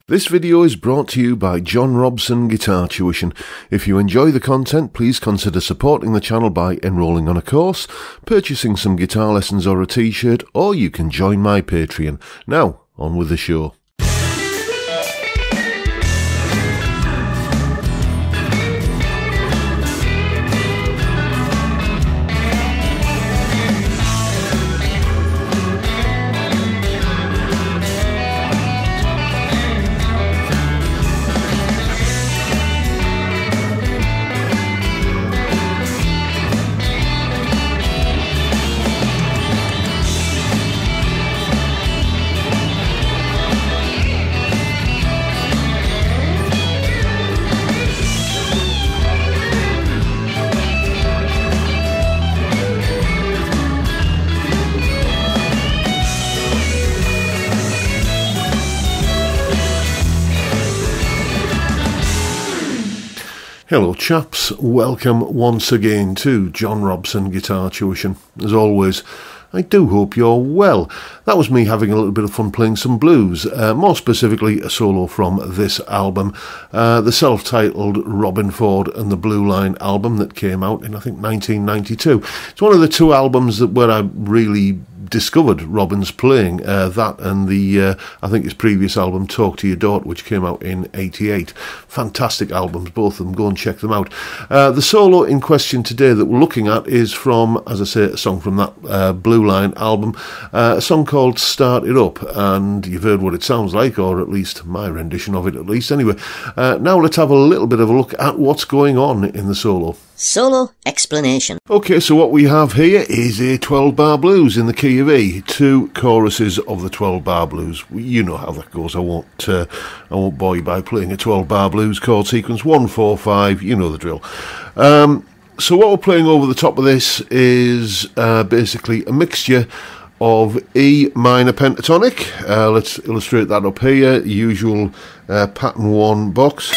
This video is brought to you by John Robben Guitar Tuition. If you enjoy the content, please consider supporting the channel by enrolling on a course, purchasing some guitar lessons or a t-shirt, or you can join my Patreon. Now, on with the show. Hello chaps, welcome once again to John Robben Guitar Tuition. As always, I do hope you're well. That was me having a little bit of fun playing some blues, more specifically a solo from this album, the self-titled Robben Ford and the Blue Line album that came out in I think 1992. It's one of the two albums where I really discovered Robben's playing, that and the I think his previous album Talk to Your Daughter, which came out in '88. Fantastic albums, both of them. Go and check them out. The solo in question today that we're looking at is from, as I say, a song from that Blue Line album, a song called Start It Up, and you've heard what it sounds like, or at least my rendition of it at least. Anyway, now let's have a little bit of a look at what's going on in the solo. Solo explanation. Okay, so what we have here is a 12-bar blues in the key of E, two choruses of the 12-bar blues. You know how that goes. I won't bore you by playing a 12-bar blues chord sequence. 1, 4, 5. You know the drill. So what we're playing over the top of this is basically a mixture of E minor pentatonic. Let's illustrate that up here. Usual pattern 1 box.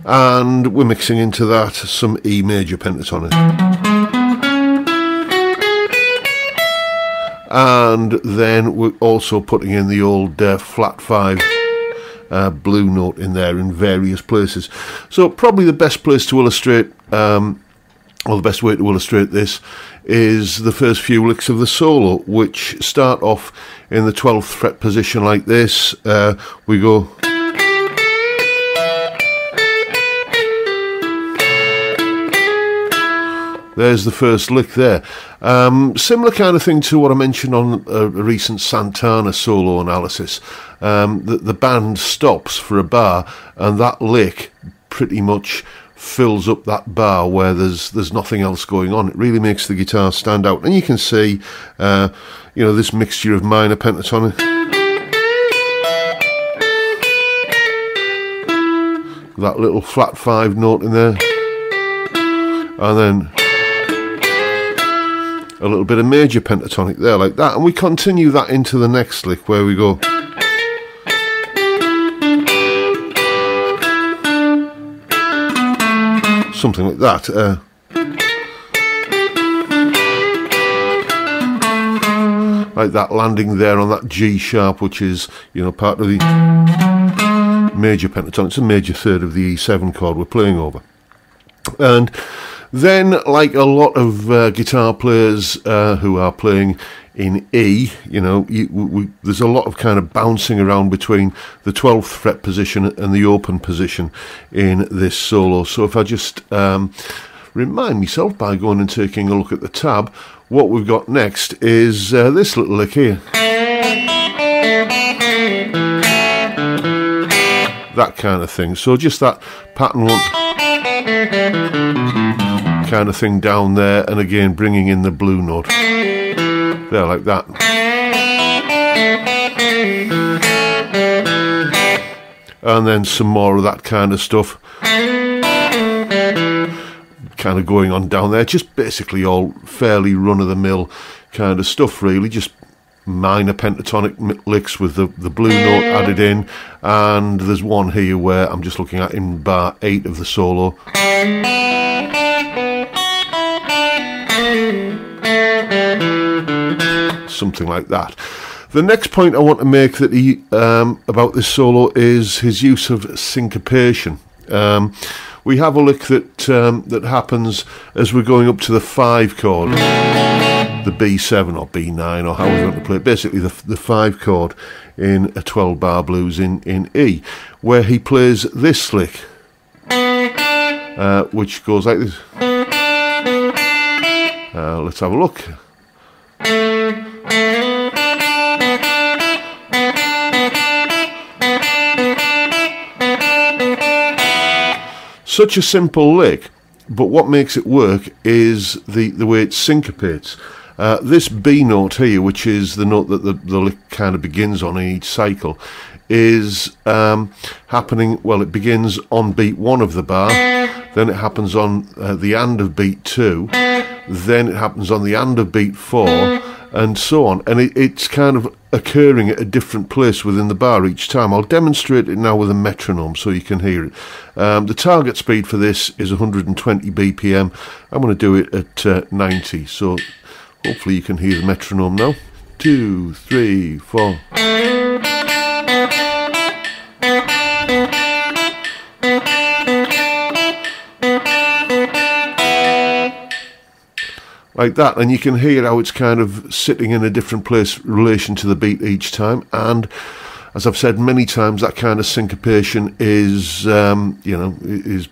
And we're mixing into that some E major pentatonic. And then we're also putting in the old flat 5 blue note in there in various places. So probably the best place to illustrate, or the best way to illustrate this, is the first few licks of the solo, which start off in the 12th fret position like this. We go... There's the first lick there. Similar kind of thing to what I mentioned on a recent Santana solo analysis. The band stops for a bar, and that lick pretty much fills up that bar where there's nothing else going on. It really makes the guitar stand out. And you can see, this mixture of minor pentatonic. That little flat 5 note in there. And then a little bit of major pentatonic there like that, and we continue that into the next lick where we go something like that, like that, landing there on that G sharp, which is part of the major pentatonic. It's a major third of the E7 chord we're playing over. And then, like a lot of guitar players who are playing in E, there's a lot of kind of bouncing around between the 12th fret position and the open position in this solo. So if I just remind myself by going and taking a look at the tab, what we've got next is this little lick here. That kind of thing. So just that pattern 1 kind of thing down there, and again bringing in the blue note there like that, and then some more of that kind of stuff kind of going on down there. Just basically all fairly run-of-the-mill kind of stuff, really, just minor pentatonic licks with the blue note added in. And there's one here where I'm just looking at in bar 8 of the solo. Something like that. The next point I want to make that about this solo is his use of syncopation. We have a lick that happens as we're going up to the 5 chord, the B7 or B9 or however you want to play it. Basically the 5 chord in a 12 bar blues in E, where he plays this lick, which goes like this. Let's have a look. Such a simple lick, but what makes it work is the way it syncopates. This B note here, which is the note that the lick kind of begins on in each cycle, is happening, well, it begins on beat 1 of the bar, then it happens on the and of beat 2, then it happens on the and of beat 4, and so on. And it's kind of occurring at a different place within the bar each time. I'll demonstrate it now with a metronome so you can hear it. The target speed for this is 120 BPM. I'm going to do it at 90, so hopefully you can hear the metronome now. 2, 3, 4. Like that, and you can hear how it's kind of sitting in a different place in relation to the beat each time. And as I've said many times, that kind of syncopation is, it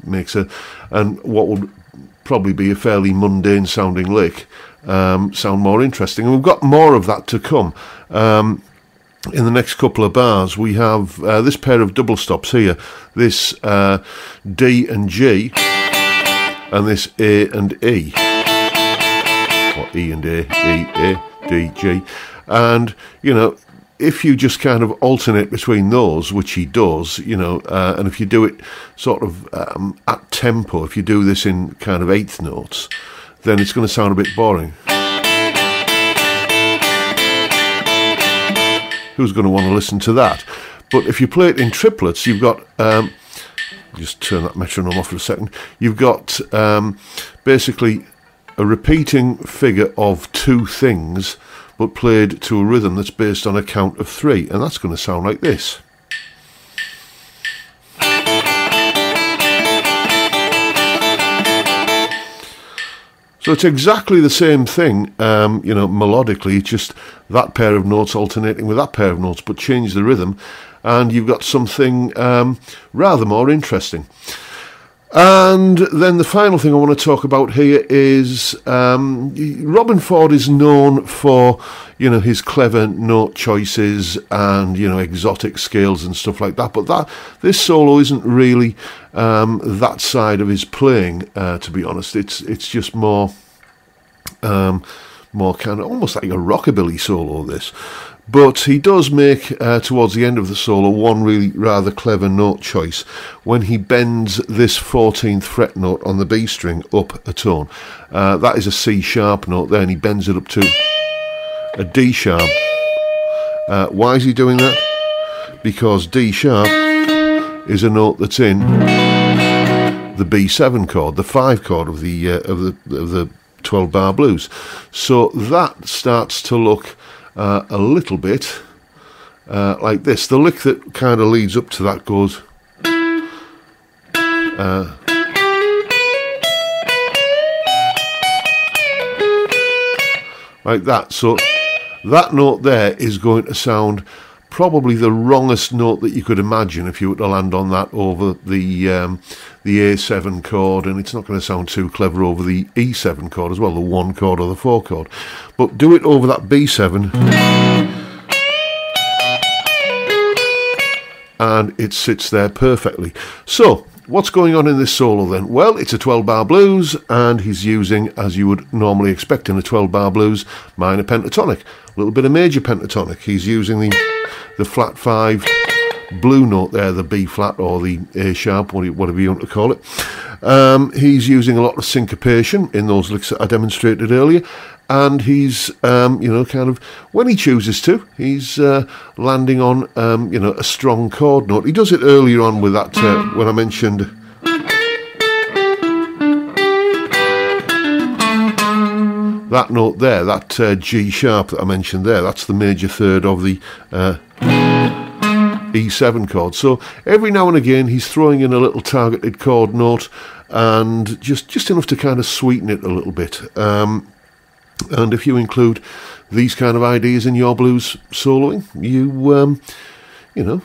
makes and what would probably be a fairly mundane sounding lick sound more interesting. And we've got more of that to come. In the next couple of bars, we have this pair of double stops here, this D and G, and this A and E. Or E and A, D, G. And, if you just kind of alternate between those, which he does, and if you do it sort of at tempo, if you do this in kind of 8th notes, then it's going to sound a bit boring. Who's going to want to listen to that? But if you play it in triplets, you've got... just turn that metronome off for a second. You've got basically a repeating figure of 2 things, but played to a rhythm that's based on a count of 3, and that's going to sound like this. So it's exactly the same thing, melodically. It's just that pair of notes alternating with that pair of notes, but change the rhythm, and you've got something rather more interesting. And then the final thing I want to talk about here is Robben Ford is known for, his clever note choices and, exotic scales and stuff like that. But this solo isn't really that side of his playing, to be honest. It's just more kind of almost like a rockabilly solo, this. But he does make, towards the end of the solo, one really rather clever note choice when he bends this 14th fret note on the B string up a tone. That is a C sharp note there, and he bends it up to a D sharp. Why is he doing that? Because D sharp is a note that's in the B7 chord, the 5 chord of the 12 bar blues. So that starts to look a little bit like this. The lick that kind of leads up to that goes like that. So that note there is going to sound probably the wrongest note that you could imagine if you were to land on that over the A7 chord, and it's not going to sound too clever over the E7 chord as well, the 1 chord or the 4 chord. But do it over that B7 and it sits there perfectly. So what's going on in this solo then? Well, it's a 12 bar blues, and he's using, as you would normally expect in a 12 bar blues, minor pentatonic, a little bit of major pentatonic. He's using the flat 5 blue note there, the B flat or the A sharp, whatever you want to call it. He's using a lot of syncopation in those licks that I demonstrated earlier, and he's kind of, when he chooses to, he's landing on a strong chord note. He does it earlier on with that when I mentioned that note there, that G sharp that I mentioned there, that's the major third of the E7 chord. So every now and again he's throwing in a little targeted chord note, and just enough to kind of sweeten it a little bit. And if you include these kind of ideas in your blues soloing, you know,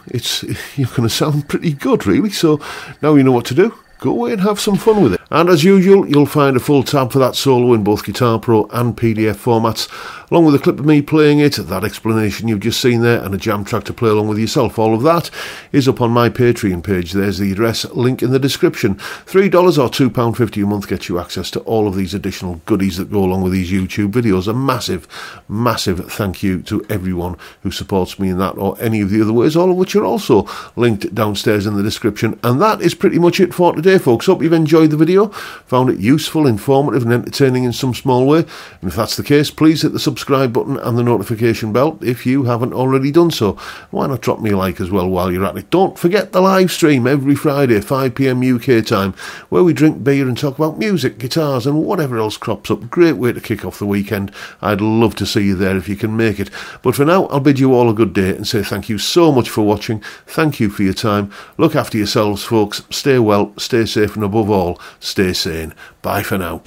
you're going to sound pretty good, really. So now you know what to do. Go away and have some fun with it. And as usual, you'll find a full tab for that solo in both Guitar Pro and PDF formats, along with a clip of me playing it, that explanation you've just seen there, and a jam track to play along with yourself. All of that is up on my Patreon page. There's the address, link in the description. $3 or £2.50 a month gets you access to all of these additional goodies that go along with these YouTube videos. A massive, massive thank you to everyone who supports me in that or any of the other ways, all of which are also linked downstairs in the description. And that is pretty much it for today, folks. Hope you've enjoyed the video, found it useful, informative and entertaining in some small way. And if that's the case, please hit the subscribe button and the notification bell if you haven't already done so. Why not drop me a like as well while you're at it? Don't forget the live stream every Friday, 5 PM UK time, where we drink beer and talk about music, guitars and whatever else crops up. Great way to kick off the weekend. I'd love to see you there if you can make it. But for now, I'll bid you all a good day and say thank you so much for watching. Thank you for your time. Look after yourselves, folks. Stay well, stay safe, and above all, stay sane. Bye for now.